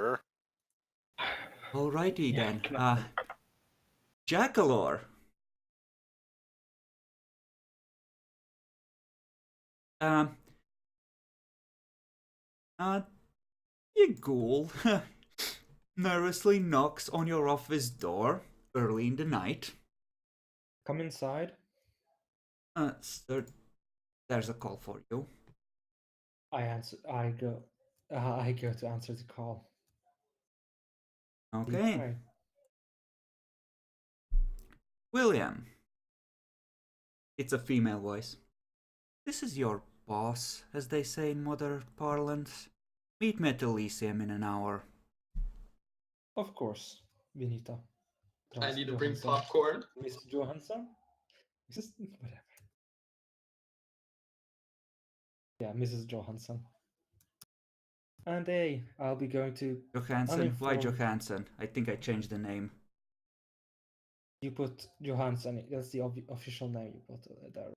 sure. Alrighty then. Jackalor. You ghoul nervously knocks on your office door early in the night. Come inside. Sir, there's a call for you. I answer. I go. I go to answer the call. Okay. Right. William. It's a female voice. This is your boss, as they say in modern parlance. Meet me at Elysium in an hour. Of course, Vinita. I need to bring Johansson. popcorn. Miss Johansson? Whatever. Yeah, Mrs. Johansson. And hey, I'll be going to... Johansson? Why Johansson? I think I changed the name. You put Johansson, that's the official name you put there.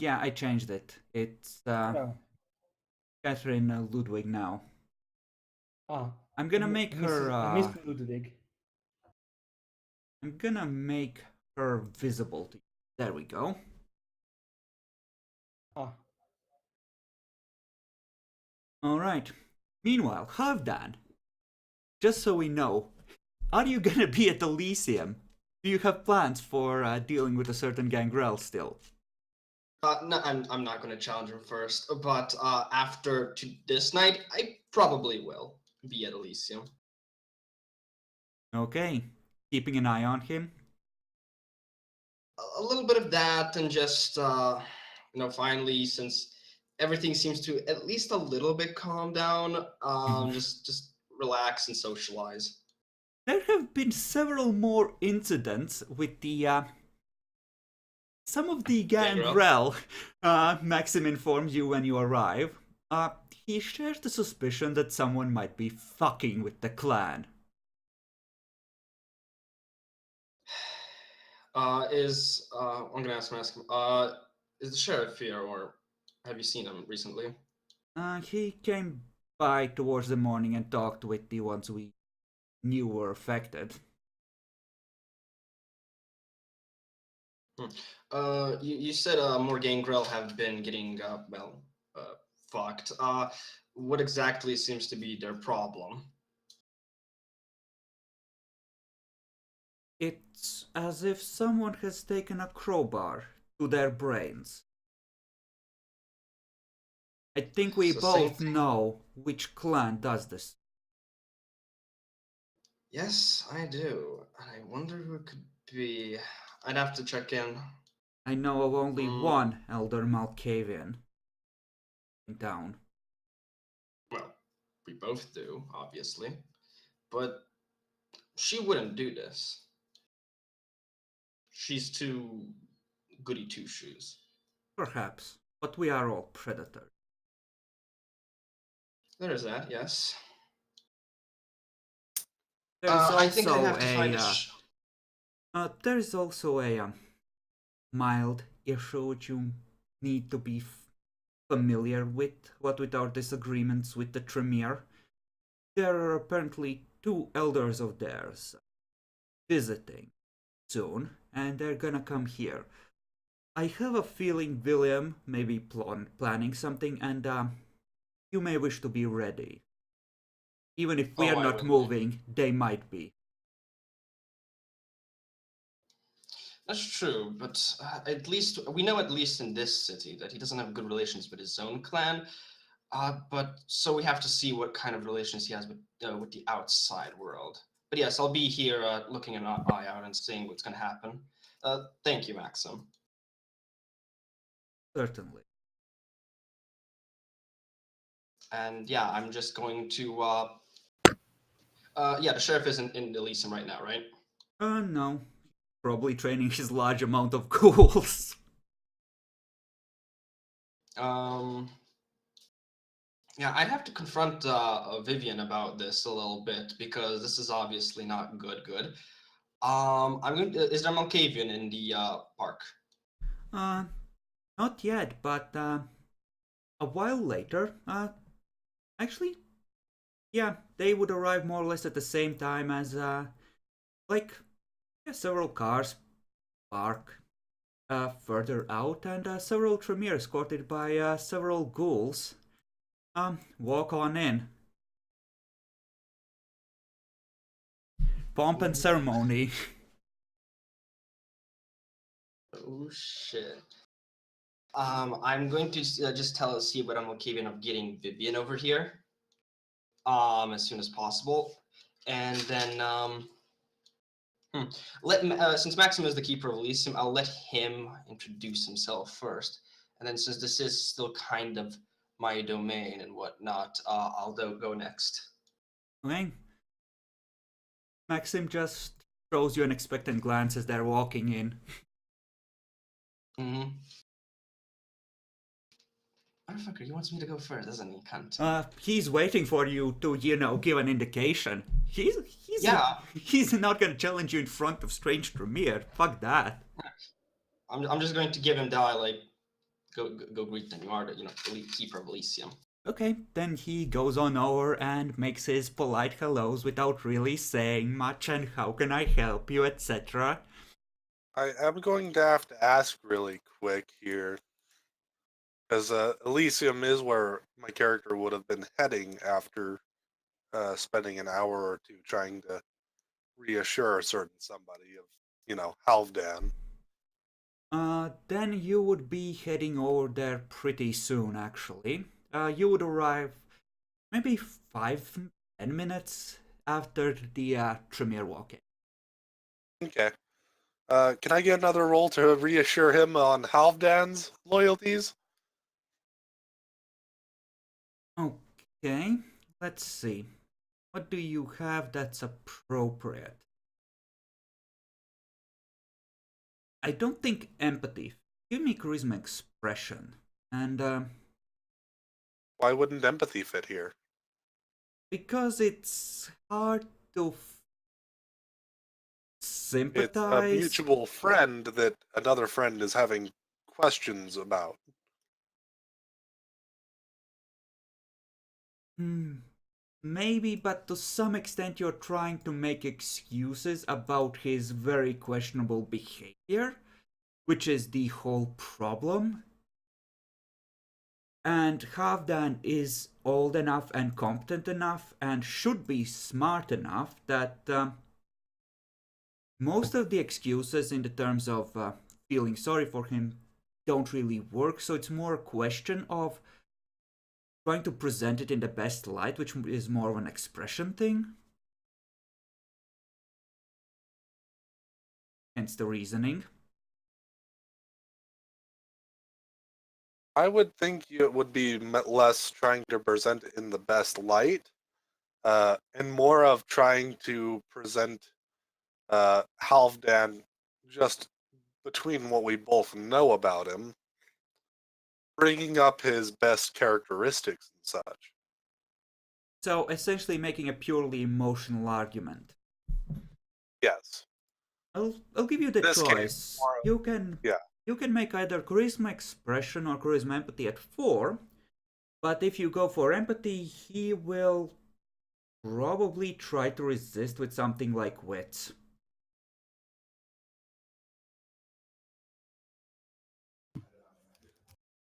Yeah, I changed it. It's Catherine Ludwig now. I'm gonna make her... Miss Ludwig. I'm gonna make her visible to you. There we go. Alright. Meanwhile, Halfdan, just so we know, are you gonna be at Elysium? Do you have plans for dealing with a certain gangrel still? No, I'm not going to challenge him first, but after this night, I probably will be at Elysium. Okay. Keeping an eye on him? A little bit of that, and just, finally, since everything seems to at least a little bit calm down, just relax and socialize. There have been several more incidents with the some of the gangrel. Maxim informs you when you arrive. He shares the suspicion that someone might be fucking with the clan. I'm gonna ask him, is the sheriff here, or have you seen him recently? He came by towards the morning and talked with the ones we knew were affected. You said more gangrel have been getting, fucked. What exactly seems to be their problem? It's as if someone has taken a crowbar to their brains. I think we both know which clan does this. Yes, I do. I wonder who it could be. I'd have to check in. I know of only one Elder Malkavian in town. Well, we both do, obviously. But she wouldn't do this. She's too goody two-shoes. Perhaps, but we are all predators. There is that, yes. There is also I think I have to find there is also a mild issue which you need to be familiar with. What with our disagreements with the Tremere, there are apparently two elders of theirs visiting soon, and they're gonna come here. I have a feeling William may be planning something, and you may wish to be ready. Even if we are not moving, they might be. That's true, but at least we know, at least in this city, that he doesn't have good relations with his own clan. But so we have to see what kind of relations he has with the outside world. But yes, I'll be here looking an eye out and seeing what's going to happen. Thank you, Maxim. Certainly. And yeah, I'm just going to. Yeah, the sheriff isn't in Elysium right now, right? No. Probably training his large amount of ghouls. Yeah, I'd have to confront Vivian about this a little bit, because this is obviously not good. I'm going to, is there Malkavian in the park? Not yet, but a while later, Actually, yeah, they would arrive more or less at the same time as, several cars park further out, and several Tremere escorted by several ghouls walk on in. Pomp and ceremony. Oh shit. I'm going to just see what I'm capable of getting Vivian over here. As soon as possible, and then since Maxim is the keeper of Elysium, I'll let him introduce himself first, and then since this is still kind of my domain and whatnot, I'll go next. Okay. Maxim just throws you an expectant glance as they're walking in. Mm-hmm. Motherfucker, he wants me to go first, doesn't he, cunt? He's waiting for you to, give an indication. He's not gonna challenge you in front of strange Tremere. Fuck that. I'm just going to give him the like, go greet them. You are the elite keeper of Elysium. Okay, then he goes on over and makes his polite hellos without really saying much, and how can I help you, etc. I am going to have to ask really quick here, because Elysium is where my character would have been heading after spending an hour or two trying to reassure a certain somebody of, Halfdan. Then you would be heading over there pretty soon, actually. You would arrive maybe 5-10 minutes after the Tremere walk-in. Okay. Can I get another roll to reassure him on Halfdan's loyalties? Okay, let's see. What do you have that's appropriate? I don't think empathy. Give me charisma expression. And, Why wouldn't empathy fit here? because it's hard to sympathize. It's a mutual friend that another friend is having questions about. Maybe, but to some extent you're trying to make excuses about his very questionable behavior, which is the whole problem. And Halfdan is old enough and competent enough and should be smart enough that most of the excuses in the terms of feeling sorry for him don't really work. So it's more a question of trying to present it in the best light, which is more of an expression thing. Hence the reasoning. I would think it would be less trying to present it in the best light, and more of trying to present Halfdan just between what we both know about him, bringing up his best characteristics and such. So essentially making a purely emotional argument. Yes. I'll give you the This choice. case, You can make either charisma expression or charisma empathy at 4, but if you go for empathy, he will probably try to resist with something like wits.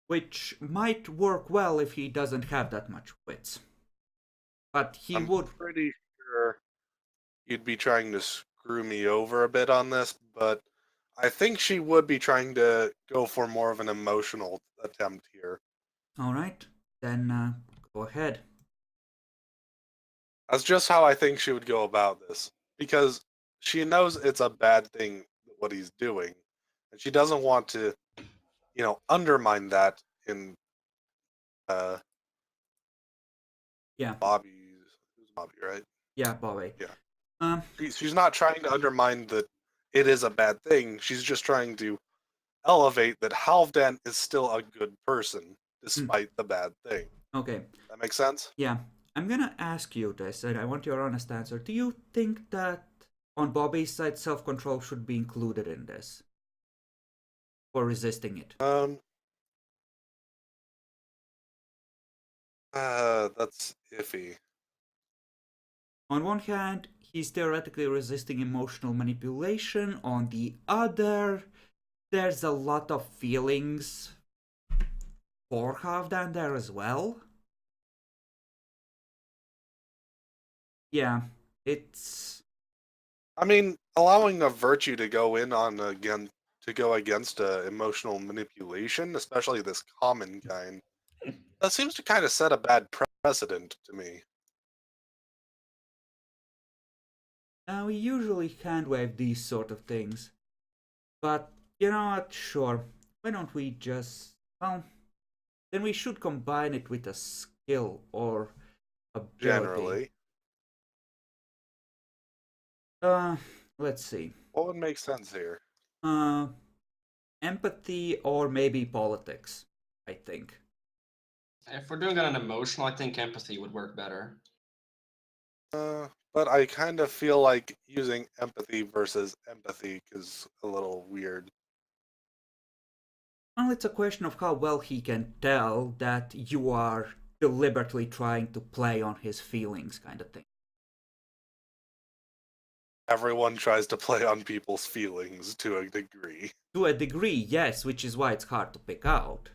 Which might work well if he doesn't have that much wits. But I'm pretty sure you'd be trying to screw me over a bit on this, but I think she would be trying to go for more of an emotional attempt here. Alright, then go ahead. That's just how I think she would go about this. Because she knows it's a bad thing, what he's doing. And she doesn't want to, undermine that in Yeah. Bobby's... Who's Bobby, right? Yeah, Bobby. Yeah. She's not trying to undermine that it is a bad thing. She's just trying to elevate that Halfdan is still a good person, despite the bad thing. Okay. That makes sense? Yeah. I'm gonna ask you this, and I want your honest answer. Do you think that on Bobby's side, self-control should be included in this? Or resisting it? That's iffy. On one hand, he's theoretically resisting emotional manipulation. On the other, there's a lot of feelings for Halfdan there as well. Yeah, it's... I mean, allowing a virtue to go in on to go against emotional manipulation, especially this common kind, that seems to kind of set a bad precedent to me. We usually hand wave these sort of things. But, you know what, sure. Why don't we just... Well, then we should combine it with a skill or ability. Generally, Let's see. what would make sense here? Empathy or maybe politics, I think. If we're doing it on emotional, I think empathy would work better. But I kind of feel like using empathy versus empathy is a little weird. Well, it's a question of how well he can tell that you are deliberately trying to play on his feelings, kind of thing. Everyone tries to play on people's feelings to a degree. To a degree, yes, which is why it's hard to pick out.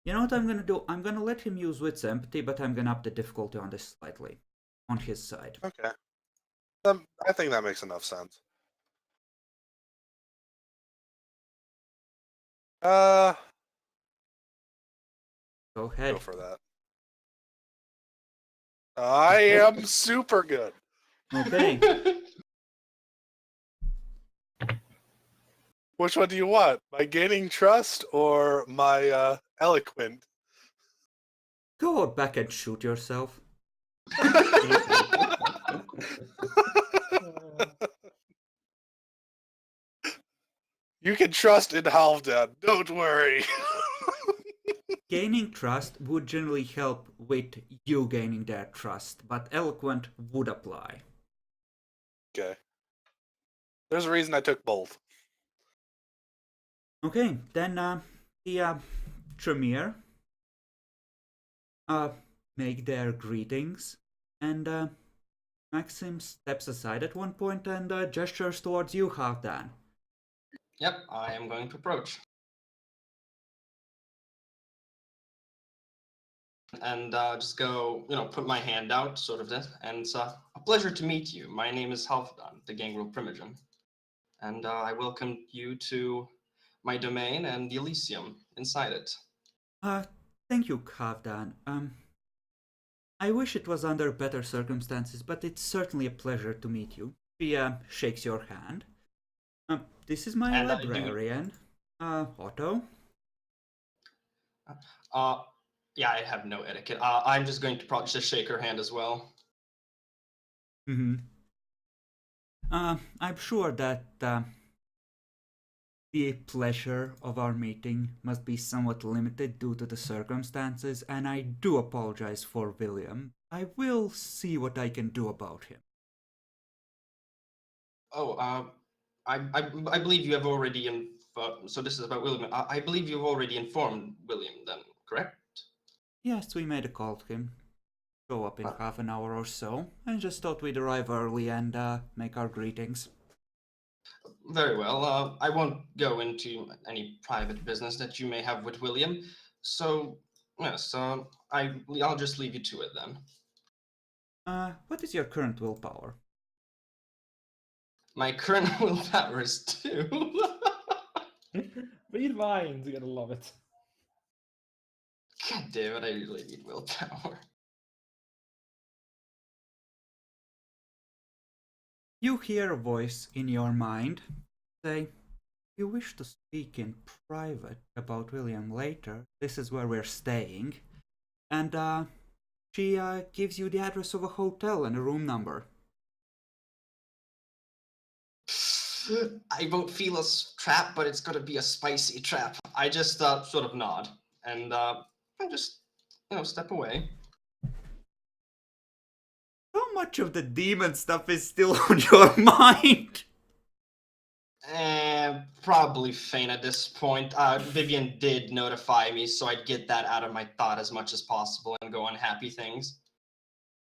You know what I'm gonna do? I'm gonna let him use wits empathy, but I'm gonna up the difficulty on this slightly. On his side. Okay. I think that makes enough sense. Go ahead. Go for that. I am super good. Okay. Which one do you want? My gaining trust or my eloquent? Go back and shoot yourself. You can trust in Halfdan, don't worry. Gaining trust would generally help with you gaining their trust, but eloquent would apply. Okay. There's a reason I took both. Okay, then the Tremere make their greetings, and Maxim steps aside at one point and gestures towards you, Halfdan. Yep, I am going to approach. And just go, put my hand out, sort of this. And it's a pleasure to meet you. My name is Halfdan, the Gangrel Primogen. And I welcome you to my domain and the Elysium inside it. Thank you, Halfdan. I wish it was under better circumstances, but it's certainly a pleasure to meet you. She shakes your hand. This is my And librarian, Otto. Yeah, I have no etiquette. I'm just going to probably just shake her hand as well. I'm sure that the pleasure of our meeting must be somewhat limited due to the circumstances, and I do apologize for William. I will see what I can do about him. Oh, I believe you have already so this is about William. I believe you've already informed William then, correct? Yes, we made a call to him. Show up in half an hour or so. I just thought we'd arrive early and make our greetings. Very well. I won't go into any private business that you may have with William. So, yes, I'll just leave you to it then. What is your current willpower? My current willpower is 2. Read minds, you're gonna love it. God damn it, I really need willpower. You hear a voice in your mind say, "You wish to speak in private about William later. This is where we're staying." And she gives you the address of a hotel and a room number. I won't feel a trap, but it's gonna be a spicy trap. I just sort of nod and I just step away. How much of the demon stuff is still on your mind? Probably faint at this point. Vivian did notify me, so I'd get that out of my thought as much as possible and go on happy things.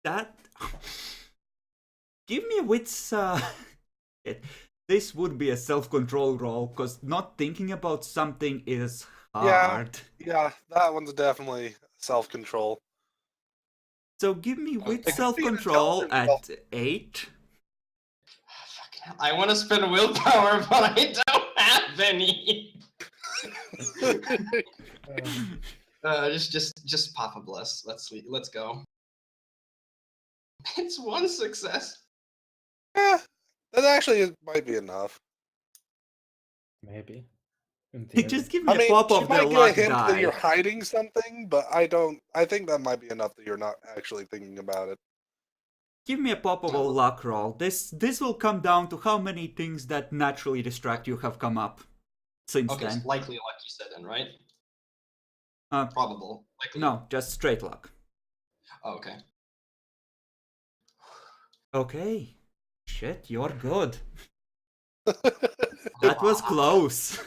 That... Give me a wits... This would be a self-control roll, because not thinking about something is hard. Yeah, that one's definitely self-control. So give me wits It could be an self-control intelligence at 8. Fucking hell. I want to spend willpower, but I don't have any. Just Papa bless. Let's go. It's one success. That actually might be enough. Maybe. In Just theory. give me I mean, a pop she of the might get a luck hint that you're die. hiding something, but I think that might be enough that you're not actually thinking about it. Give me a pop of a luck roll. This will come down to how many things that naturally distract you have come up since Okay, then. so likely luck you said then, right? Uh, Probable. Likely. No, just straight luck. Oh, okay. Okay. Shit, you're good. That was close.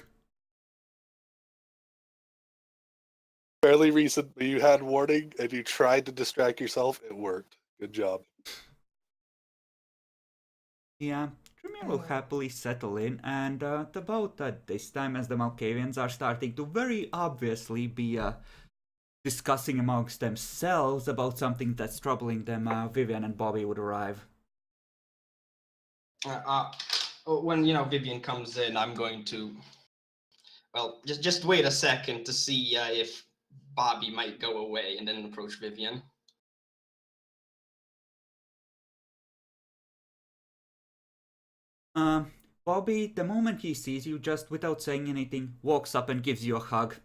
Fairly recently, you had warning and you tried to distract yourself. It worked. Good job. Yeah, Tremere will happily settle in, and about at this time, as the Malkavians are starting to very obviously be discussing amongst themselves about something that's troubling them, Vivian and Bobby would arrive. When Vivian comes in, I'm going to, well, just wait a second to see if Bobby might go away, and then approach Vivian. Bobby, the moment he sees you, just without saying anything, walks up and gives you a hug.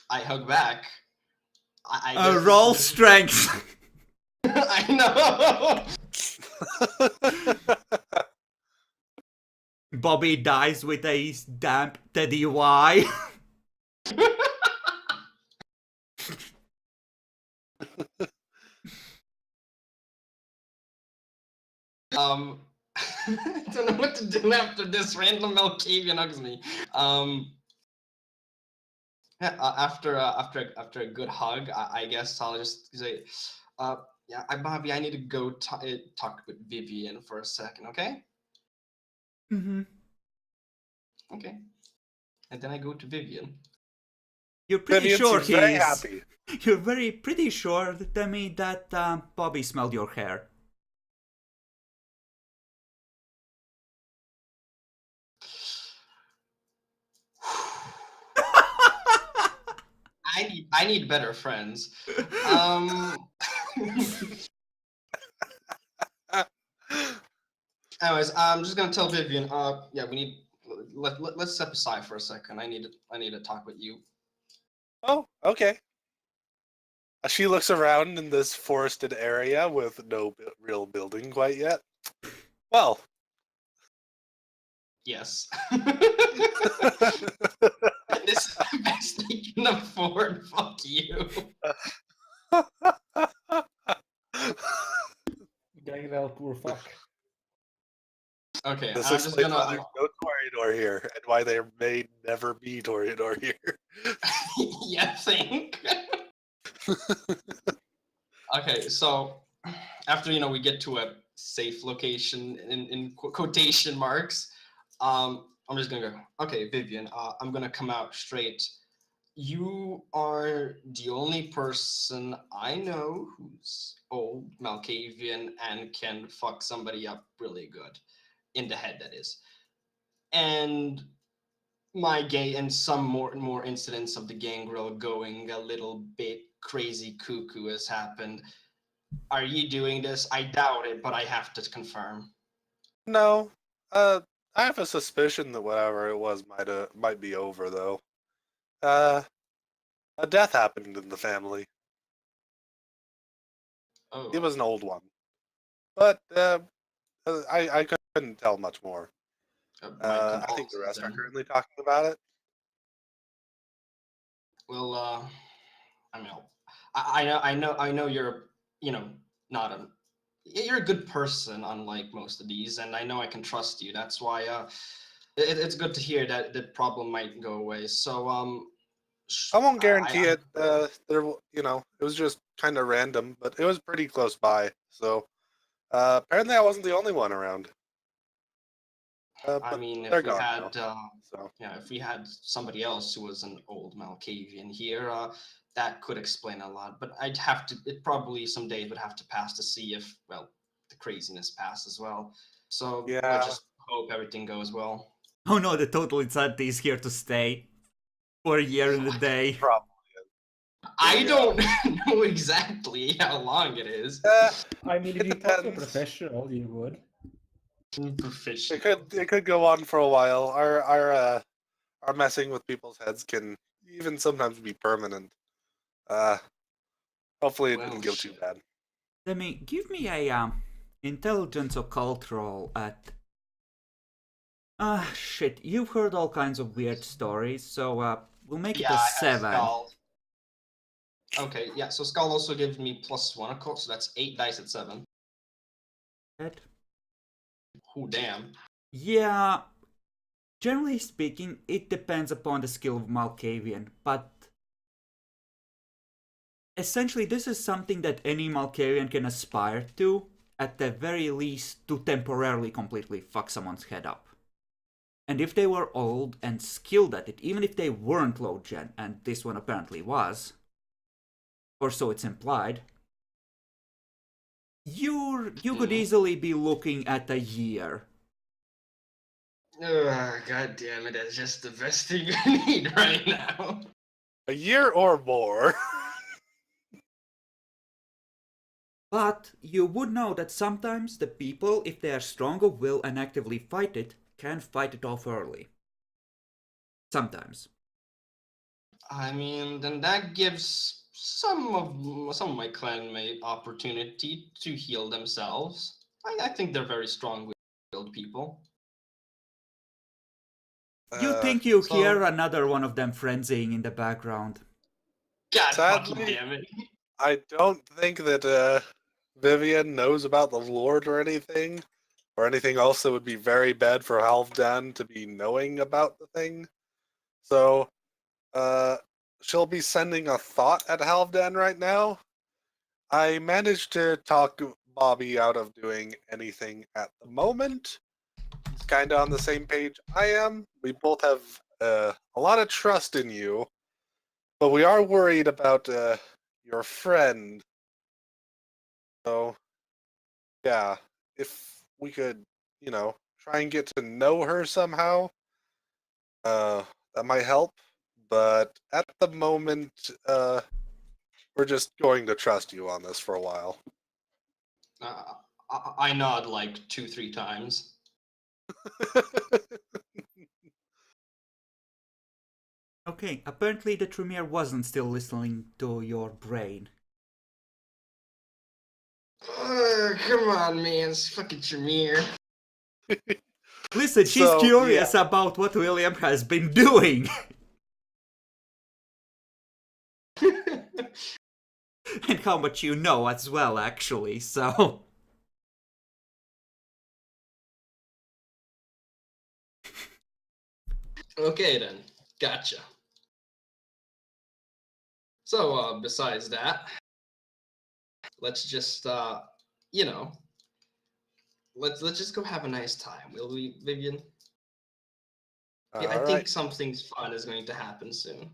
I hug back. I guess Roll strength! I know. Bobby dies with a damp Teddy Y. I don't know what to do after this. Random Malkavian hugs me. After a good hug, I guess I'll just say, yeah, Bobby, I need to go talk with Vivian for a second, okay? Mm-hmm. Okay. And then I go to Vivian. You're pretty Vivian sure seems very he's... happy. You're pretty sure, Demi, that Bobby smelled your hair. I need better friends. Anyways, I'm just gonna tell Vivian. Yeah, we need. Let's step aside for a second. I need to talk with you. Oh, okay. She looks around in this forested area with no real building quite yet. Well. Yes. This is the best I can afford. Fuck you. Gangrel, poor fuck. Okay, This I'm just explains why gonna. there's no Toreador here, and why there may never be Toreador here. Yeah, think. Okay, so after we get to a safe location in quotation marks, I'm just gonna go. Okay, Vivian, I'm gonna come out straight. You are the only person I know who's old, Malkavian, and can fuck somebody up really good. In the head, that is. And my gang and some more incidents of the gangrel going a little bit crazy cuckoo has happened. Are you doing this? I doubt it, but I have to confirm. No. I have a suspicion that whatever it was might be over though. A death happened in the family. Oh, It was an old one, but I couldn't tell much more. my I think the condolences rest are then. currently talking about it. Well, I mean, I know you're not a you're a good person, unlike most of these, and I know I can trust you. That's why it's good to hear that the problem might go away. So I won't guarantee I it. It was just kind of random, but it was pretty close by. So apparently, I wasn't the only one around. But mean, they're if we gone had now. So yeah, if we had somebody else who was an old Malkavian here, that could explain a lot. But I'd have to. It probably some days would have to pass to see if, well, the craziness passed as well. So let's yeah, just hope everything goes well. Oh no, the total insanity is here to stay for a year and a day. probably. I Yeah. don't know exactly how long it is. I mean, if It you talk to a depends. professional, you would. Professional. It could go on for a while. Our messing with people's heads can even sometimes be permanent. Uh, hopefully it Well, didn't go too shit. bad. Let me give me a intelligence occult roll at. Shit, you've heard all kinds of weird stories, so we'll make it Yeah, a I have 7. Skull. Okay, yeah, so Skull also gives me +1 occult, so that's 8 dice at 7. That- Oh, damn. Yeah, generally speaking, it depends upon the skill of Malkavian, but essentially this is something that any Malkavian can aspire to, at the very least, to temporarily completely fuck someone's head up. And if they were old and skilled at it, even if they weren't low gen, and this one apparently was, or so it's implied, you could easily be looking at a year. God damn it, that's just the best thing I need right now. A year or more. But you would know that sometimes the people, if they are strong of will and actively fight it, can fight it off early. Sometimes. I mean, then that gives some of my clanmate opportunity to heal themselves. I think they're very strong-willed people. You think you so- hear another one of them frenzying in the background. God Sadly- fucking damn it. I don't think that Vivian knows about the Lord or anything else that would be very bad for Halfdan to be knowing about the thing. So, she'll be sending a thought at Halfdan right now. I managed to talk Bobby out of doing anything at the moment. He's kind of on the same page I am. We both have a lot of trust in you, but we are worried about your friend. So, yeah, if we could, try and get to know her somehow, that might help. But at the moment, we're just going to trust you on this for a while. I nod like 2-3 times. Okay, apparently the Tremere wasn't still listening to your brain. Come on, man. It's fucking Tremere. Listen, she's So, curious yeah. about what William has been doing. And how much you know as well, actually, so... Okay, then. Gotcha. So, besides that, let's just, let's just go have a nice time, will we, Vivian? Yeah, I All think right. something fun is going to happen soon.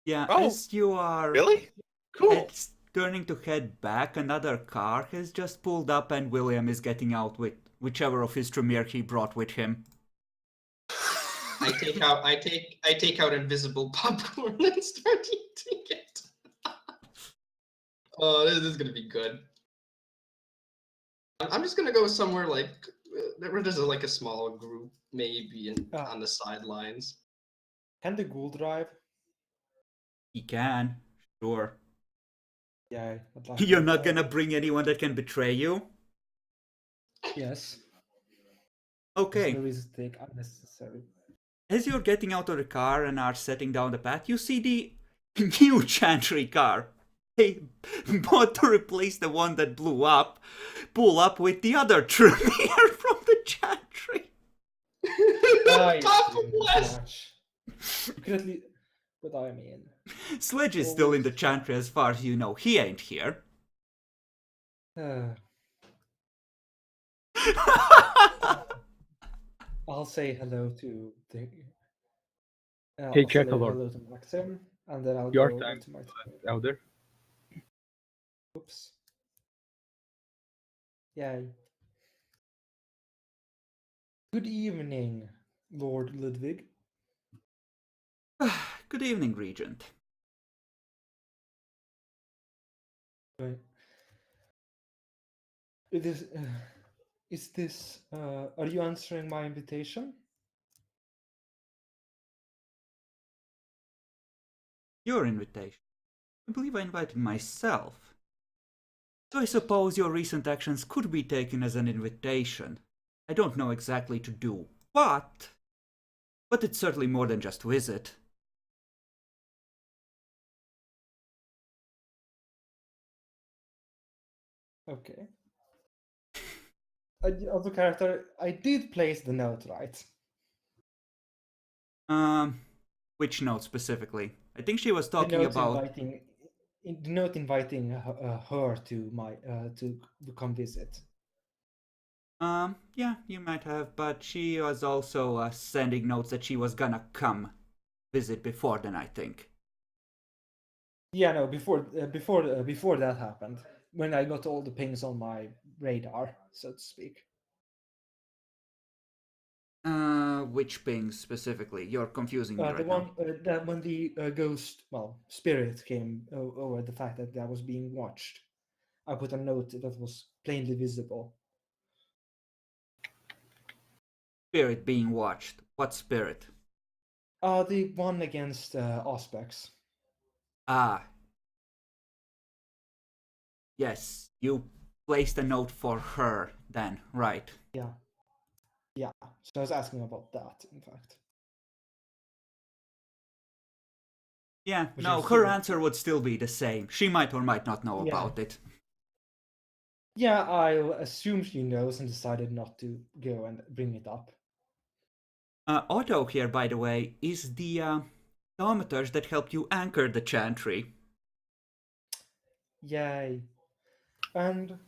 Yeah, Oh, as you are Really? Cool. turning to head back, another car has just pulled up and William is getting out with whichever of his Tremere he brought with him. I take out invisible popcorn and start eating it. Oh, this is gonna be good. I'm just gonna go somewhere like where there's like a small group, maybe on the sidelines. Can the ghoul drive? He can, sure. Yeah, I'd like You're to not drive. gonna bring anyone that can betray you? Yes. Okay. There is a take unnecessary. As you're getting out of the car and are setting down the path, you see the new Chantry car Hey, but to replace the one that blew up, pull up with the other Tremere from the chantry. I Papa assumed as West! much. You could at least, but I mean, Sledge is still in the Always. chantry as far as you know. He ain't here. uh, I'll say hello to the. Hey, I'll say Checkalord. hello to Maxim, and then I'll Your go over time, to my team. Elder. Oops. Yay. Good evening, Lord Ludwig. Good evening, Regent. Right. It is this? Are you answering my invitation? Your invitation. I believe I invited myself. So I suppose your recent actions could be taken as an invitation. I don't know exactly to do what, but it's certainly more than just visit. Okay. Other character, I did place the note right. Which note specifically? I think she was The talking note about. inviting, the note inviting her to my to come visit. Yeah, you might have, but she was also sending notes that she was gonna come visit before then, I think. Yeah, no, before that happened, when I got all the pings on my radar, so to speak. Which pings specifically? You're confusing me The right one now. that when the ghost, well, spirit came over the fact that I was being watched, I put a note that was plainly visible. Spirit being watched. What spirit? The one against Auspex. Ah, yes, you placed a note for her then, right? Yeah. Yeah. So I was asking about that, in fact. Yeah, Which no, I'm her assuming- answer would still be the same. She might or might not know Yeah. about it. Yeah, I assumed she knows and decided not to go and bring it up. Otto here, by the way, is the thermometers that help you anchor the chantry. Yay. And it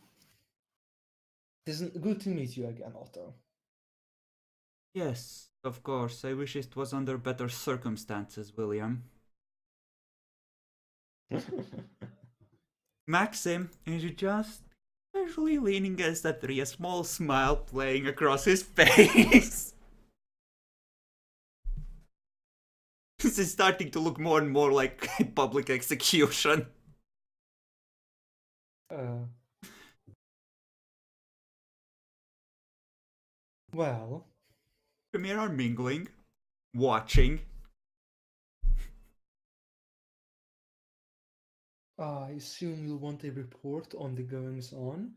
is good to meet you again, Otto. Yes, of course. I wish it was under better circumstances, William. Maxim is just casually leaning against that tree, a small smile playing across his face. This is starting to look more and more like a public execution. Well, Premier are mingling, watching. I assume you'll want a report on the goings on.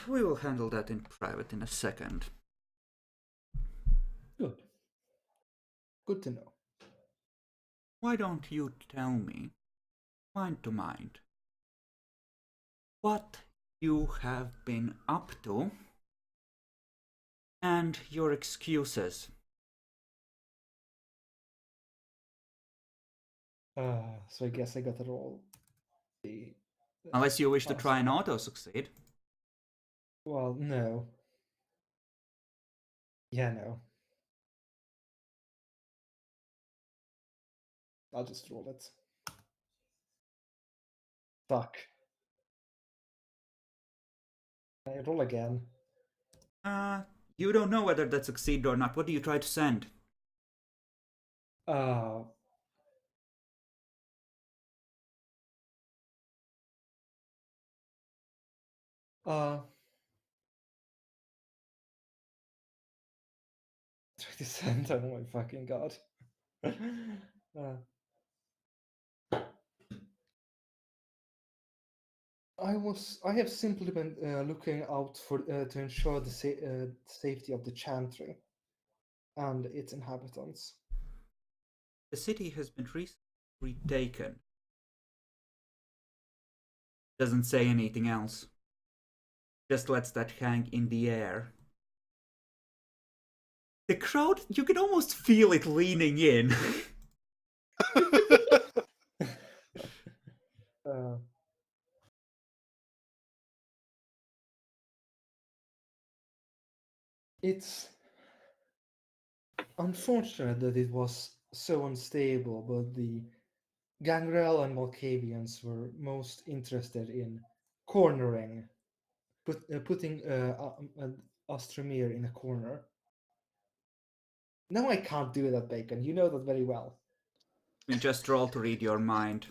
We will handle that in private in a second. Good. Good to know. Why don't you tell me, mind to mind, what you have been up to and your excuses? So I guess I got to roll the. Unless you wish to Oh, try and sorry. auto-succeed. Well, no. Yeah, no. I'll just roll it. Fuck. I roll again. You don't know whether that succeeded or not. What do you try to send? Uh, uh, 20 cent. Oh my fucking god. I have simply been looking out for to ensure the safety of the chantry and its inhabitants. The city has been recently retaken Doesn't say anything else. Just lets that hang in the air. The crowd, you can almost feel it leaning in. Uh, it's unfortunate that it was so unstable, but the Gangrel and Malkavians were most interested in cornering, putting Ostromir in a corner. No, I can't do that, Bacon. You know that very well. You just roll to read your mind.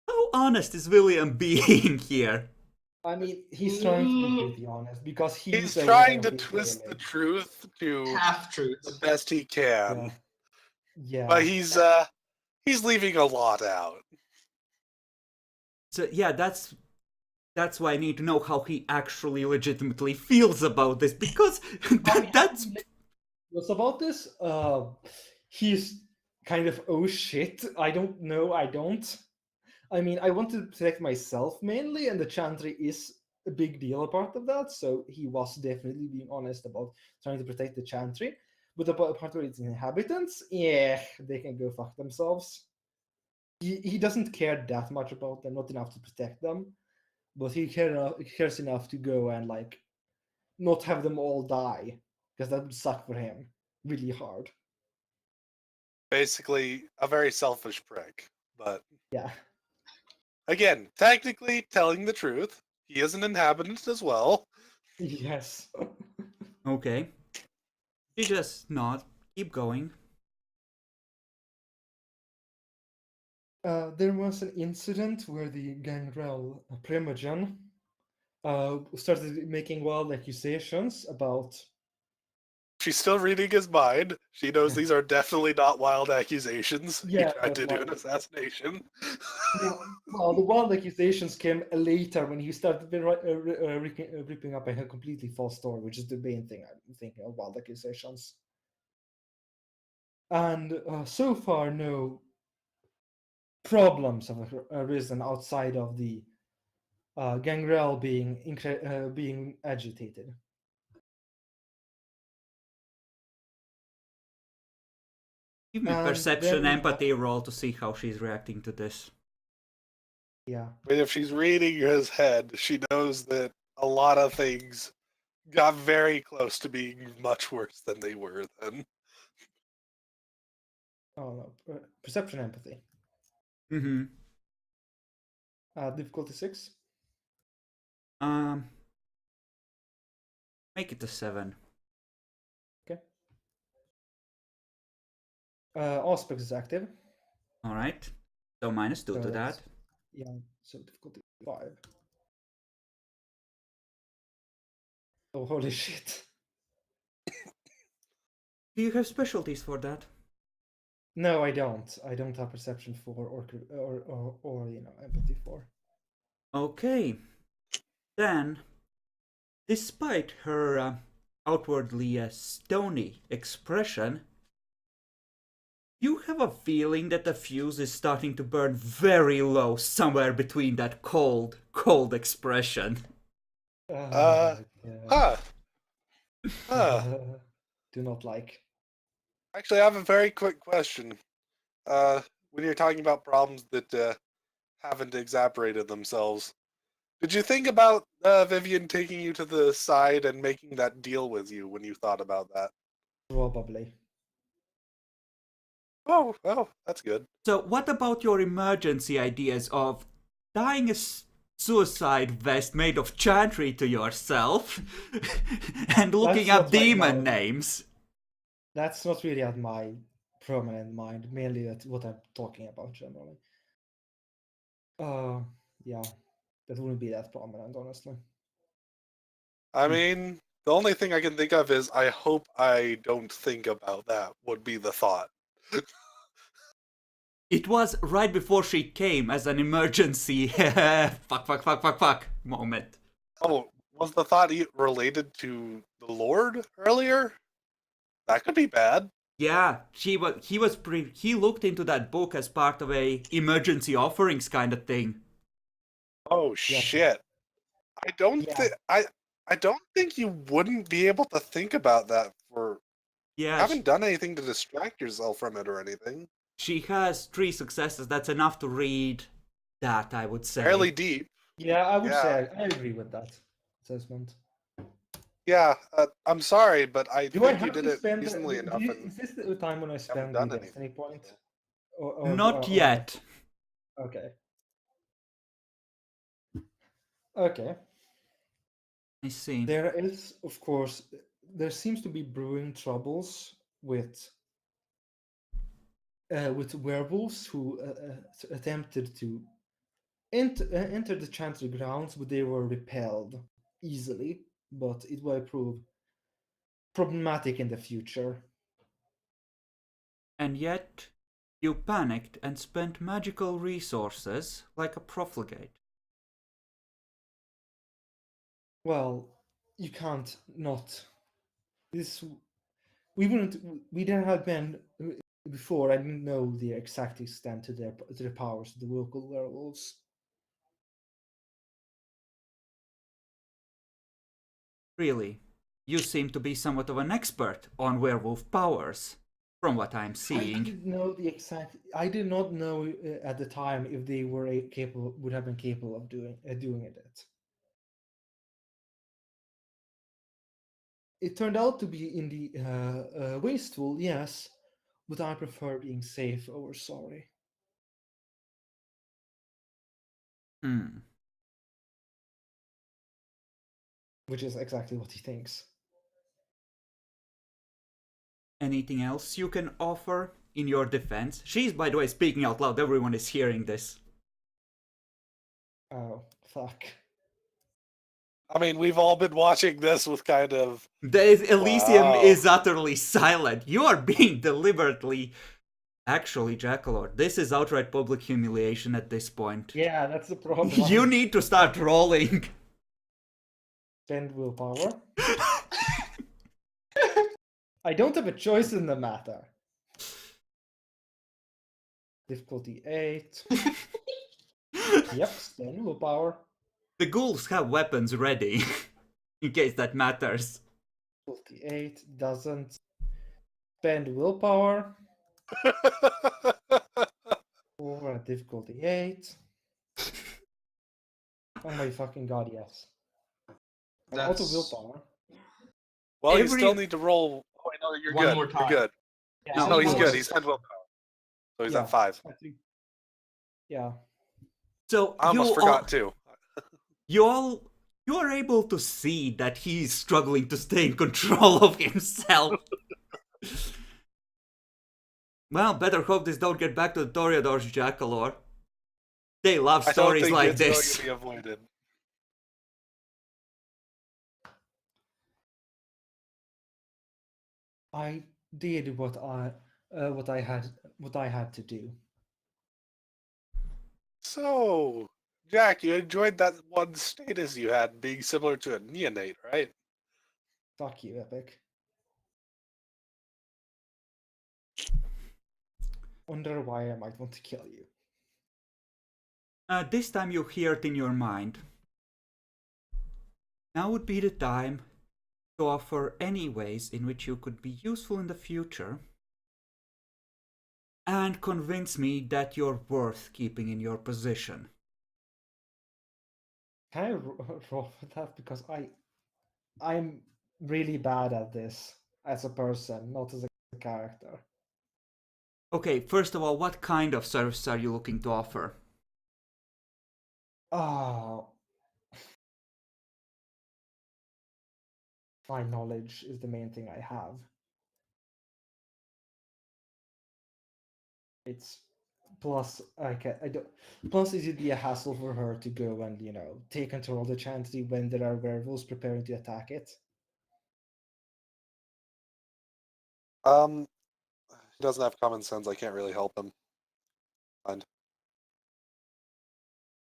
How honest is William being here? I mean, he's trying to be pretty honest because He's aware trying of to it, twist the really. truth to Half truth. the best he can, Yeah. but he's leaving a lot out. So yeah, that's why I need to know how he actually legitimately feels about this, because that's What's about this? He's kind of, oh shit, I don't know, I don't. I mean, I want to protect myself mainly, and the Chantry is a big deal, a part of that, so he was definitely being honest about trying to protect the Chantry. But the part where it's inhabitants, yeah, they can go fuck themselves. He doesn't care that much about them, not enough to protect them, but he cares enough to go and, like, not have them all die, because that would suck for him really hard. Basically, a very selfish prick. But Yeah. again, technically telling the truth. He is an inhabitant as well. Yes. okay. You just nod, keep going. There was an incident where the Gangrel Primogen started making wild accusations about. She's still reading his mind. She knows these are definitely not wild accusations. Yeah, He tried but to do like- an assassination. Well, the wild accusations came later when he started ripping up a completely false story, which is the main thing I'm thinking of wild accusations. And so far, no problems have arisen outside of the Gangrel being agitated. Give me And perception, then- empathy roll to see how she's reacting to this. Yeah. But if she's reading his head, she knows that a lot of things got very close to being much worse than they were then. Oh no. Perception, empathy. Mm-hmm. Difficulty 6. Make it a 7. Okay. Aspect is active. Alright. So -2 So to that. that's- Yeah. So difficulty 5. Oh holy shit. Do you have specialties for that? No, I don't. I don't have perception for or empathy for. Okay. Then, despite her outwardly stony expression, you have a feeling that the fuse is starting to burn very low somewhere between that cold expression. Yeah. Huh. Huh. Do not like. Actually, I have a very quick question. When you're talking about problems that haven't exasperated themselves, did you think about Vivian taking you to the side and making that deal with you when you thought about that? Probably. Oh, that's good. So what about your emergency ideas of tying a suicide vest made of chantry to yourself and looking That's up not like demon my- names? That's not really at my prominent mind. Mainly that's what I'm talking about generally. Yeah. That wouldn't be that prominent, honestly. I mean, the only thing I can think of is I hope I don't think about that, would be the thought. It was right before she came as an emergency fuck moment. Oh, was the thought related to the Lord earlier? That could be bad. Yeah, he looked into that book as part of a emergency offerings kind of thing. Oh Yeah. shit! I don't Yeah. think I don't think you wouldn't be able to think about that for Yeah, haven't done anything to distract yourself from it or anything. she has 3 successes. That's enough to read that, I would say. Fairly deep. Yeah, I would Yeah. say I agree with that assessment. Yeah, I'm sorry, but I Do I think you have did to it spend? decently enough and Is this the time when I haven't spend done the anything. destiny point? So. Not yet. Okay. Okay. I see. There is, of course, there seems to be brewing troubles with werewolves who attempted to enter the Chantry grounds, but they were repelled easily. But it will prove problematic in the future. And yet, you panicked and spent magical resources like a profligate. Well, you can't not. This we wouldn't. We didn't have been before. I didn't know the exact extent to their powers of the local werewolves. Really, you seem to be somewhat of an expert on werewolf powers, from what I'm I seeing. didn't know the exact. I did not know at the time if they were capable, would have been capable of doing it. It turned out to be in the wasteful, yes, but I prefer being safe over sorry. Hmm. Which is exactly what he thinks. Anything else you can offer in your defense? She's, by the way, speaking out loud. Everyone is hearing this. Oh, fuck. I mean, we've all been watching this with kind of Elysium wow. is utterly silent. You are being deliberately... Actually, Jackalord, this is outright public humiliation at this point. Yeah, that's the problem. You need to start rolling. Spend willpower. I don't have a choice in the matter. Difficulty 8. Yep, spend willpower. The ghouls have weapons ready, in case that matters. Difficulty 8 doesn't spend willpower. Over at difficulty 8. Oh my fucking god, yes. I'm out of That's willpower. Well, you Every- still need to roll. Oh, no, you're One good. more time. You're good. Yeah, No, he's one good. more He's had willpower. So he's Yeah. at 5. I think. Yeah. So I almost forgot too. You are able to see that he's struggling to stay in control of himself. Well, better hope this don't get back to the Toreador's Jackalor. They love I don't stories think like it's this. going to be avoided. I did what I had to do. So, Jack, you enjoyed that one status you had being similar to a neonate, right? Fuck you, Epic. Wonder why I might want to kill you. This time you hear it in your mind. Now would be the time to offer any ways in which you could be useful in the future and convince me that you're worth keeping in your position. Can I roll for that? Because I'm really bad at this as a person, not as a character. Okay, first of all, what kind of service are you looking to offer? Oh. My knowledge is the main thing I have. It's plus I don't plus it'd be a hassle for her to go and take control of the chantry when there are werewolves preparing to attack it. He doesn't have common sense. I can't really help him. Fine.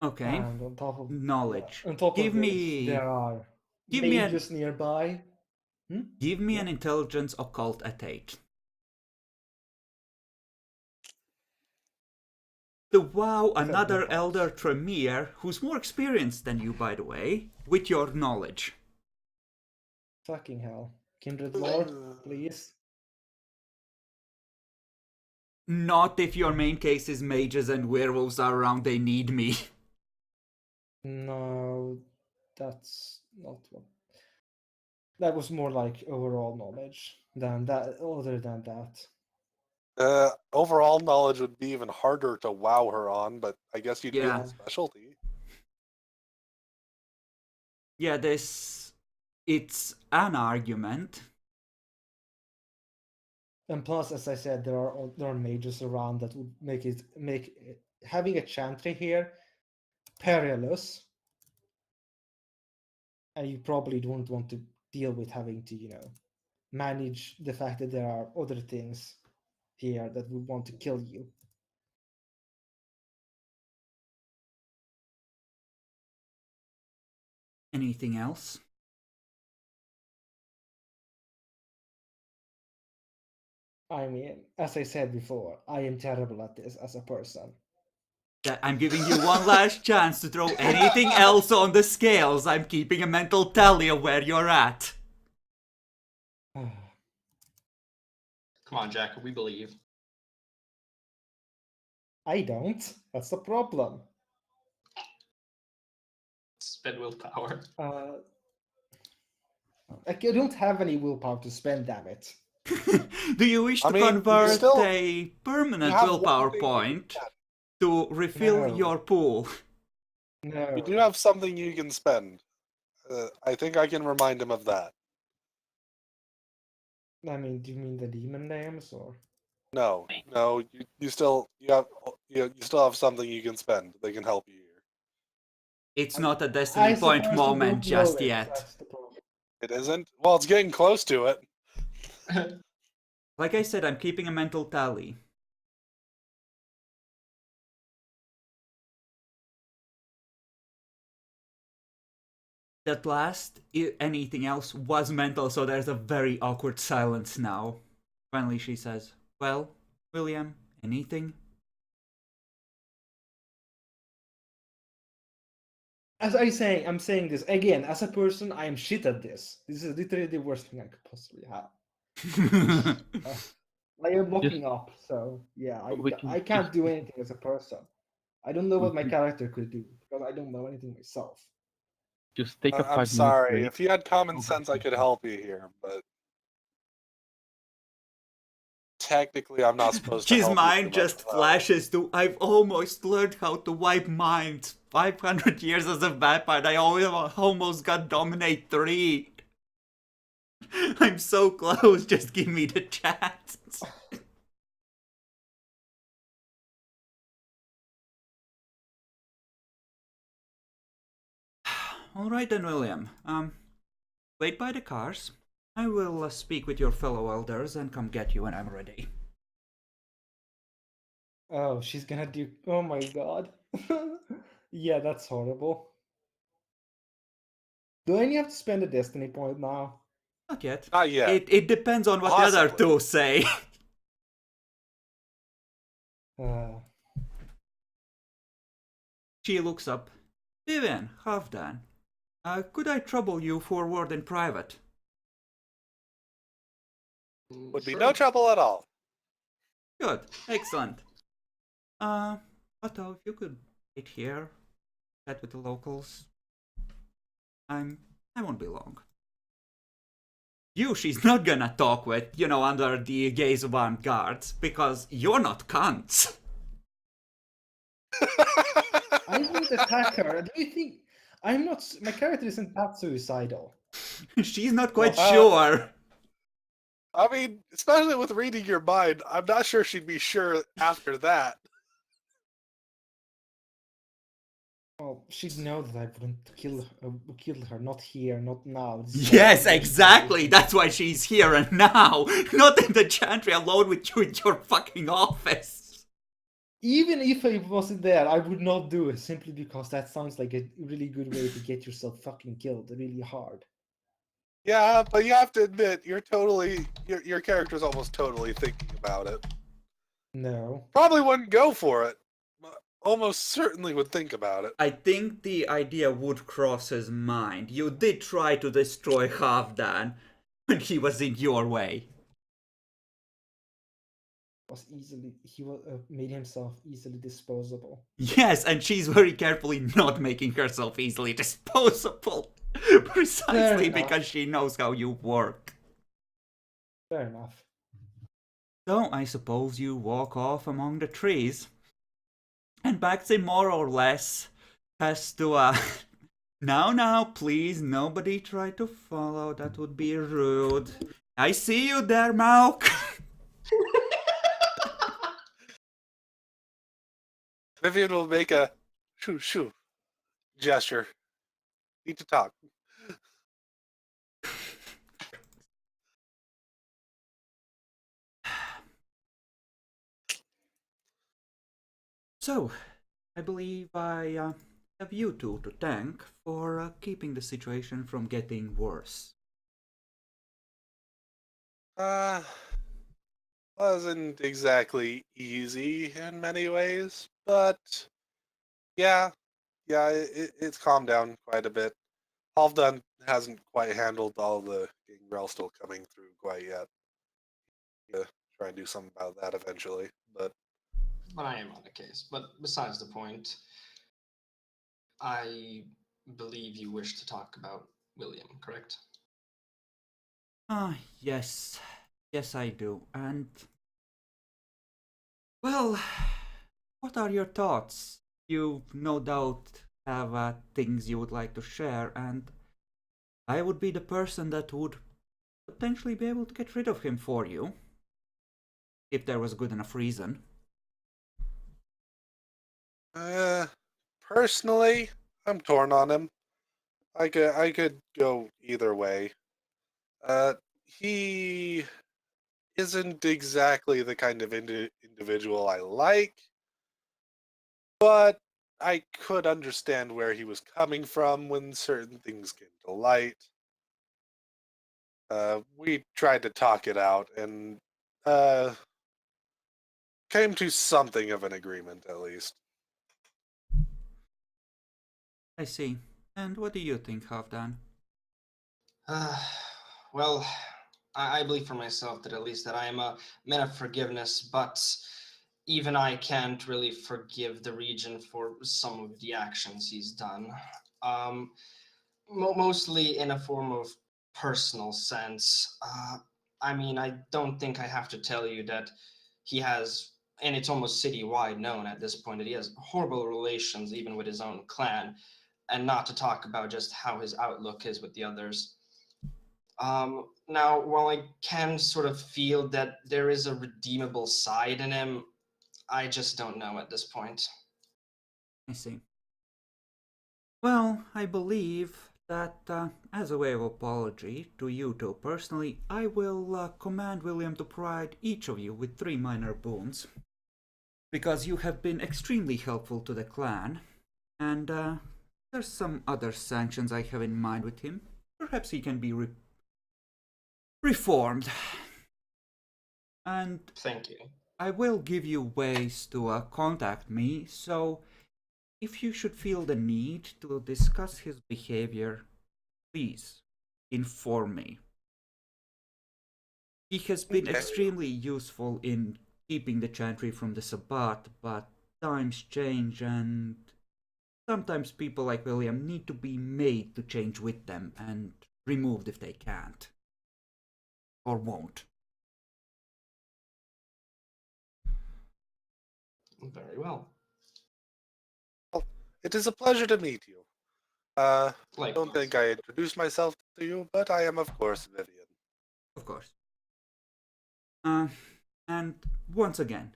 Okay, And on top of knowledge. on top Give of this, me- there are give me an- mages nearby. Give me Yeah. an intelligence occult at 8. to wow These are another good Elder parts. Tremere, who's more experienced than you, by the way, with your knowledge. Fucking hell. Kindred Lord, please. Not if your main case is mages and werewolves are around, they need me. No, that's not what. That was more like overall knowledge than that. Other than that, Overall knowledge would be even harder to wow her on, but I guess you'd Yeah. get specialty. Yeah, it's an argument. and plus, as I said, there are mages around that would make having a chantry here perilous, and you probably don't want to deal with having to manage the fact that there are other things here that would want to kill you. Anything else? I mean, as I said before, I am terrible at this as a person. I'm giving you one last chance to throw anything else on the scales. I'm keeping a mental tally of where you're at. Come on, Jack, we believe. I don't. That's the problem. Spend willpower. I don't have any willpower to spend, damn it. Do you wish to I mean, you convert still- a permanent have willpower one thing you can point spend. to refill No. your pool? No. You do have something you can spend. I think I can remind him of that. I mean, do you mean the demon names or? No, you still have something you can spend. They can help you here. It's not a Destiny I point suppose you moment don't just know it, yet. that's the problem. It isn't. Well, it's getting close to it. Like I said, I'm keeping a mental tally. That last, anything else, was mental, so there's a very awkward silence now. Finally she says, well, William, anything? As I'm saying this again, as a person, I am shit at this. This is literally the worst thing I could possibly have. I am locking up, so yeah, We can I can't just- do anything as a person. I don't know what my Mhm. character could do because I don't know anything myself. Just take a I'm 5 minute sorry. break. If you had common Go sense, back I to could sleep. help you here, but technically, I'm not supposed to His help you mind too just much, though. flashes to, I've almost learned how to wipe minds. 500 years as a vampire, I almost got Dominate 3. I'm so close, just give me the chance. Alright then, William. Wait by the cars. I will speak with your fellow elders and come get you when I'm ready. Oh, she's gonna do. Oh my god. Yeah, that's horrible. Do I have to spend a destiny point now? Not yet. Not yet. It depends on what the other Possibly. two say. She looks up. Vivian, Halfdan, could I trouble you for a word in private? Would be Sure. no trouble at all. Good, excellent. Otto, if you could wait here, chat with the locals. I won't be long. You, she's not gonna talk with, under the gaze of armed guards, because you're not cunts. I won't attack her. Do you think I'm not? My character isn't that suicidal. She's not quite Well, sure. I mean, especially with reading your mind, I'm not sure she'd be sure after that. Well, she'd know that I wouldn't kill her. Not here, not now. This is Yes, like- exactly. That's why she's here and now, not in the chantry alone with you in your fucking office. Even if I wasn't there, I would not do it simply because that sounds like a really good way to get yourself fucking killed really hard. Yeah, but you have to admit, your character's almost totally thinking about it. No. Probably wouldn't go for it, almost certainly would think about it. I think the idea would cross his mind. You did try to destroy Halfdan when he was in your way. He was made himself easily disposable. Yes, and she's very carefully not making herself easily disposable. Precisely enough. because she knows how you work. Fair enough. So I suppose you walk off among the trees. And Baxi more or less has to now, please, nobody try to follow. That would be rude. I see you there, Malk. Vivian will make a shoo gesture. Need to talk. So, I believe I have you two to thank for keeping the situation from getting worse. Wasn't exactly easy in many ways, but yeah, it's calmed down quite a bit. Halfdan hasn't quite handled all the gangrel still coming through quite yet. Try and do something about that eventually, but I am on the case. But besides the point, I believe you wish to talk about William, correct? Yes. Yes, I do. And, well, what are your thoughts? You no doubt have things you would like to share, and I would be the person that would potentially be able to get rid of him for you, if there was good enough reason. Personally, I'm torn on him. I could go either way. He isn't exactly the kind of individual I like, but I could understand where he was coming from when certain things came to light. We tried to talk it out and came to something of an agreement, at least. I see. And what do you think, Halfdan? Well, I believe for myself that at least that I am a man of forgiveness, but even I can't really forgive the region for some of the actions he's done. Um, Mostly in a form of personal sense. I mean, I don't think I have to tell you that he has, and it's almost citywide known at this point, that he has horrible relations even with his own clan, and not to talk about just how his outlook is with the others. Now, while I can sort of feel that there is a redeemable side in him, I just don't know at this point. I see. Well, I believe that as a way of apology to you two personally, I will command William to provide each of you with 3 minor boons. Because you have been extremely helpful to the clan, and there's some other sanctions I have in mind with him. Perhaps he can be reformed. And Thank you. I will give you ways to contact me, so if you should feel the need to discuss his behavior, please inform me. He has been Okay. extremely useful in keeping the chantry from the Sabbat, but times change and sometimes people like William need to be made to change with them and removed if they can't. Or won't. Very well. It is a pleasure to meet you. I Likewise. don't think I introduced myself to you, but I am, of course, Vivian. Of course. And once again,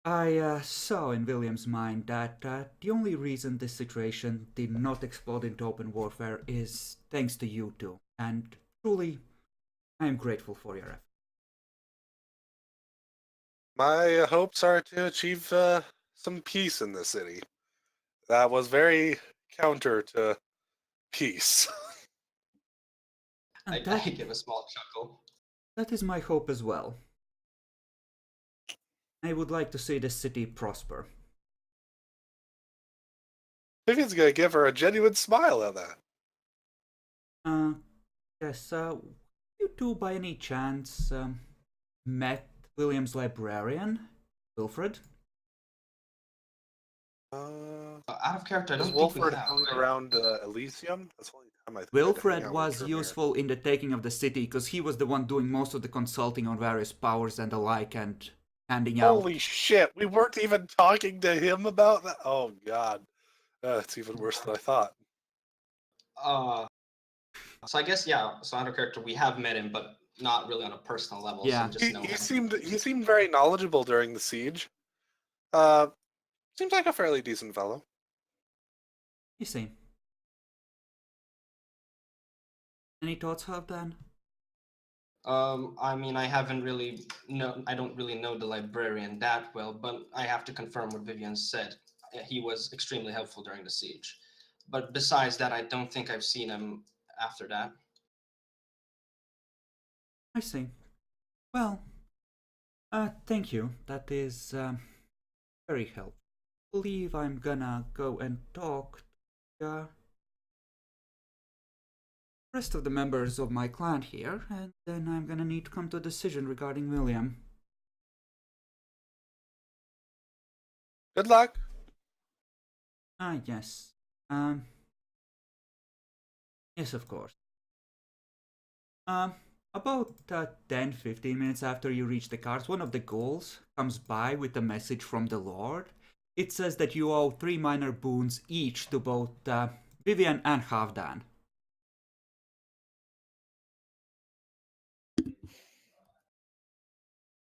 I saw in William's mind that the only reason this situation did not explode into open warfare is thanks to you two, and truly, I am grateful for your effort. My hopes are to achieve some peace in the city. That was very counter to peace. And I give a small chuckle. that is my hope as well. I would like to see the city prosper. Vivian's gonna give her a genuine smile at that. Yes, you two by any chance met William's librarian, Wilfred? Out of character, I Does don't think we Wilfred have. hung Right? around Elysium? That's the only time I think I'd Wilfred hang out with was Tremere. useful in the taking of the city because he was the one doing most of the consulting on various powers and the like and handing out. Holy shit, we weren't even talking to him about that? Oh god. It's even worse than I thought. So I guess yeah. So out of character, we have met him, but not really on a personal level. Yeah. So we just know him. He seemed very knowledgeable during the siege. Seems like a fairly decent fellow. You see. Any thoughts, Halfdan? I mean, I haven't really I don't really know the librarian that well, but I have to confirm what Vivian said. He was extremely helpful during the siege. But besides that, I don't think I've seen him after that. I see. Well, thank you. That is very helpful. I believe I'm gonna go and talk to the rest of the members of my clan here, and then I'm gonna need to come to a decision regarding William. Good luck. Yes. Yes, of course. About 10-15 minutes after you reach the cars, one of the ghouls comes by with a message from the Lord. It says that you owe 3 minor boons each to both Vivian and Halfdan.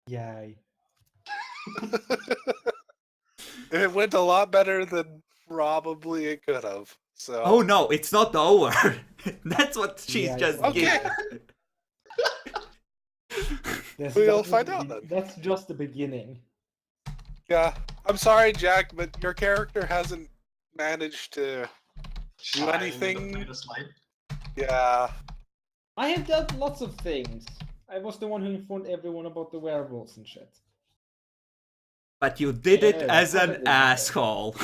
Yay. It went a lot better than probably it could have. So. Oh no, it's not over. That's what she's Yeah, just Okay. giving. We'll find out then. That's just the beginning. Yeah, I'm sorry, Jack, but your character hasn't managed to do Shine in the anything. brightest light. Yeah. I have done lots of things. I was the one who informed everyone about the werewolves and shit. But you did it Yeah, as an probably. asshole.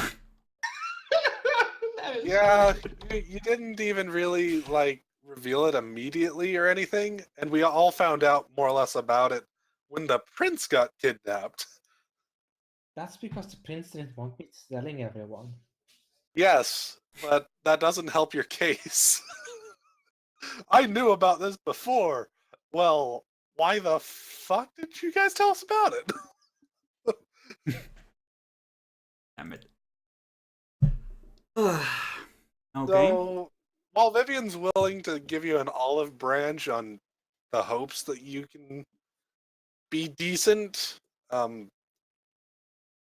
That is Yeah, you didn't even really like reveal it immediately or anything, and we all found out more or less about it when the prince got kidnapped. That's because the prince didn't want me telling everyone. Yes, but that doesn't help your case. I knew about this before. Well, why the fuck did you guys tell us about it? Damn it. Okay. So, while Vivian's willing to give you an olive branch on the hopes that you can be decent,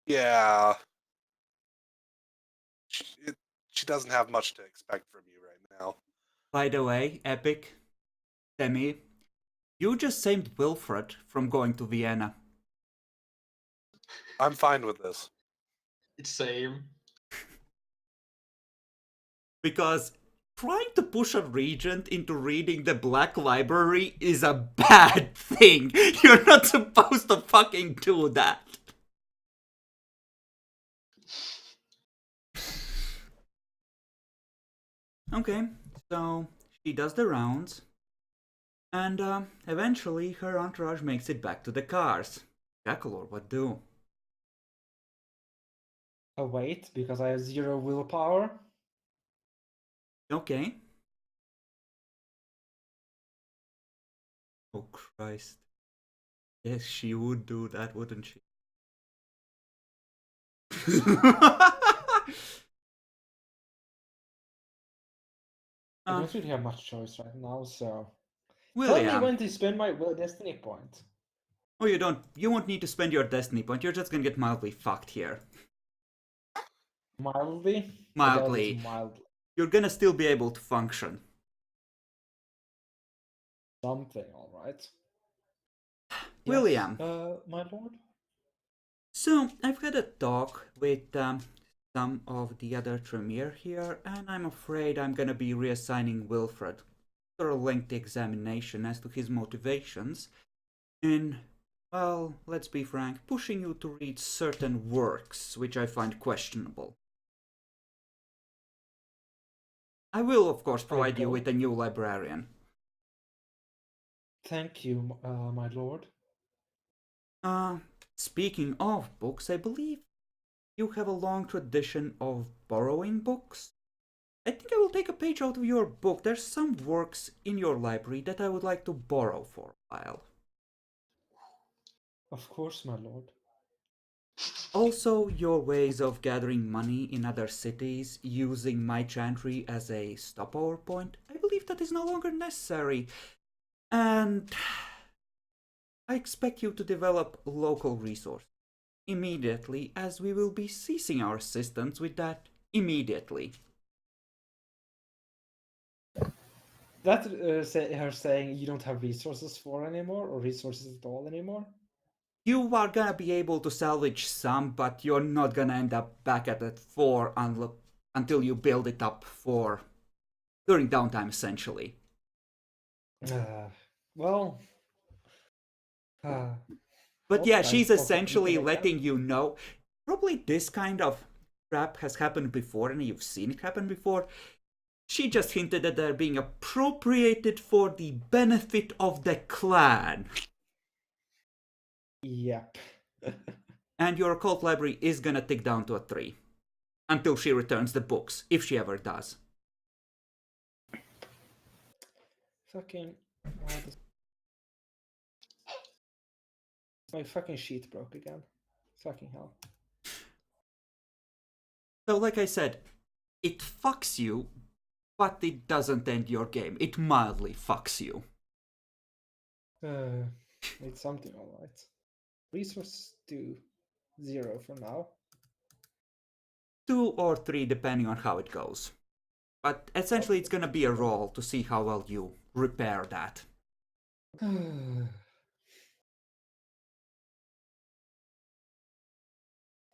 yeah, she doesn't have much to expect from you right now. By the way, Epic, Demi, you just saved Wilfred from going to Vienna. I'm fine with this. It's same. Because trying to push a regent into reading the Black Library is a bad thing. You're not supposed to fucking do that. Okay, so she does the rounds. And eventually her entourage makes it back to the cars. Jackalor, what do? Oh wait, because I have 0 willpower. Okay. Oh Christ. Yes, she would do that, wouldn't she? I don't really have much choice right now, so tell me William. when to spend my destiny point. Oh, you don't. You won't need to spend your destiny point. You're just gonna get mildly fucked here. Mildly? Mildly. Yeah, mildly. You're gonna still be able to function. Something, alright. William. My lord? So, I've had a talk with some of the other Tremere here, and I'm afraid I'm gonna be reassigning Wilfred for a lengthy examination as to his motivations, and, well, let's be frank, pushing you to read certain works which I find questionable. I will, of course, provide you go. with a new librarian. Thank you, my lord. Speaking of books, I believe you have a long tradition of borrowing books. I think I will take a page out of your book. There's some works in your library that I would like to borrow for a while. Of course, my lord. Also, your ways of gathering money in other cities using my chantry as a stopover point, I believe that is no longer necessary. And I expect you to develop local resources immediately, as we will be ceasing our assistance with that immediately. That her saying you don't have resources for anymore, or resources at all anymore? You are gonna be able to salvage some, but you're not gonna end up back at it 4 until you build it up for during downtime, essentially. Well, But well, yeah, thanks she's for essentially thinking again. letting you know. Probably this kind of crap has happened before, and you've seen it happen before. She just hinted that they're being appropriated for the benefit of the clan. Yep. And your occult library is gonna tick down to a 3. Until she returns the books, if she ever does. Fucking. My fucking sheet broke again. Fucking hell. So, like I said, it fucks you, but it doesn't end your game. It mildly fucks you. It's something, alright. Resources do 0 for now. 2 or 3, depending on how it goes. But essentially, it's gonna be a roll to see how well you repair that.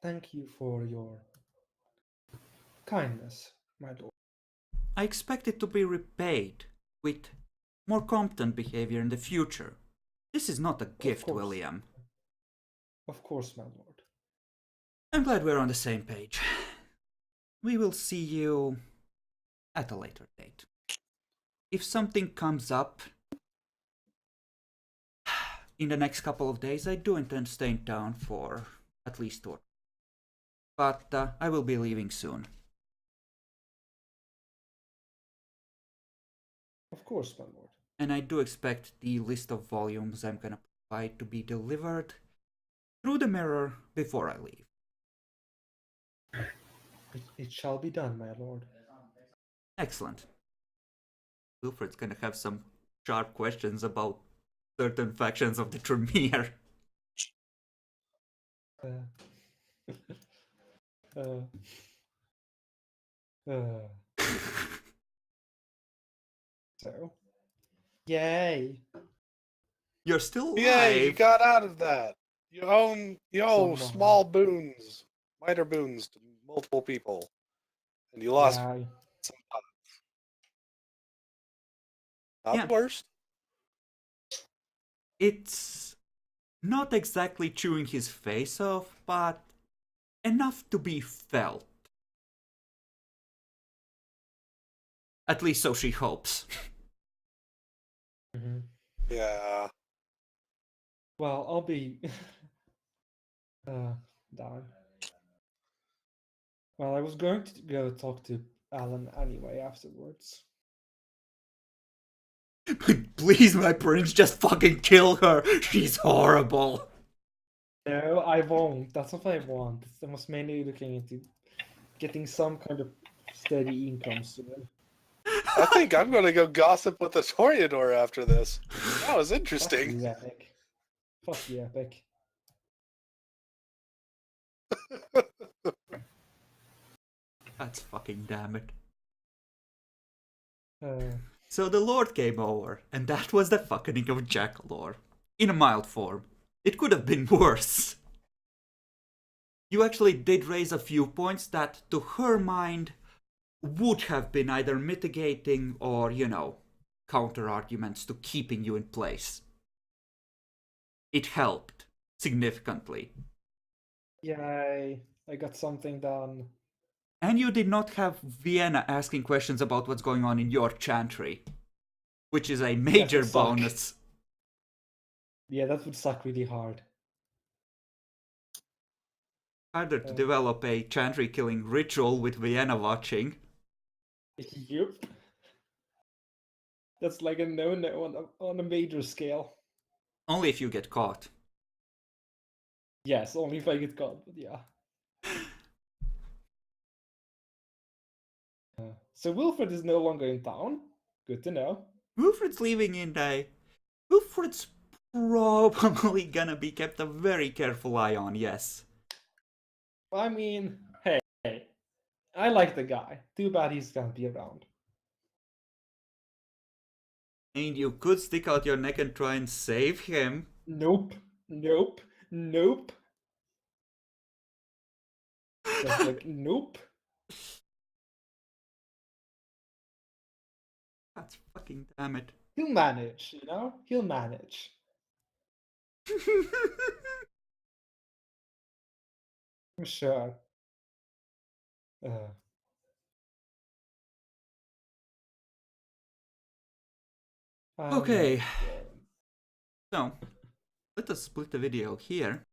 Thank you for your kindness, my lord. I expect it to be repaid with more competent behavior in the future. This is not a gift, course. William. Of course, my lord. I'm glad we're on the same page. We will see you at a later date. If something comes up in the next couple of days, I do intend staying down for at least 2. But I will be leaving soon. Of course, my lord. And I do expect the list of volumes I'm gonna provide to be delivered through the mirror before I leave. It shall be done, my lord. Excellent. Wilfred's gonna have some sharp questions about certain factions of the Tremere. So, yay! You're still alive. Yay, you got out of that. You owe Somehow. small boons, minor boons to multiple people. And you lost Yeah, some time. Not Yeah. the worst. It's not exactly chewing his face off, but enough to be felt. At least so she hopes. Yeah. Well, I'll be down. Well, I was going to go talk to Alan anyway afterwards. Please, my prince, just fucking kill her. She's horrible. No, I won't. That's what I want. I was mainly looking into getting some kind of steady income soon. I think I'm going to go gossip with the Toreador after this. That was Fuck interesting. you, Epic. Fuck you, Epic. That's fucking damn it. Uh, So the Lord came over, and that was the fucking of Jackalor. In a mild form. It could have been worse. You actually did raise a few points that, to her mind, would have been either mitigating or, counter arguments to keeping you in place. It helped significantly. yay! I got something done. And you did not have Vienna asking questions about what's going on in your chantry, which is a major would suck. bonus. Yeah, that would suck really hard. Harder to develop a chantry killing ritual with Vienna watching. Yep. That's like a no-no on a major scale. Only if you get caught. Yes, only if I get caught, but yeah. So Wilfred is no longer in town. Good to know. Wilfred's leaving in day. Wilfred's probably gonna be kept a very careful eye on, yes. I mean, hey, I like the guy. Too bad he's gonna be around. And you could stick out your neck and try and save him. Nope. Nope. Nope. Just like, nope. That's fucking damn it. He'll manage, you know? He'll manage. I'm sure. Okay. So, let us split the video here.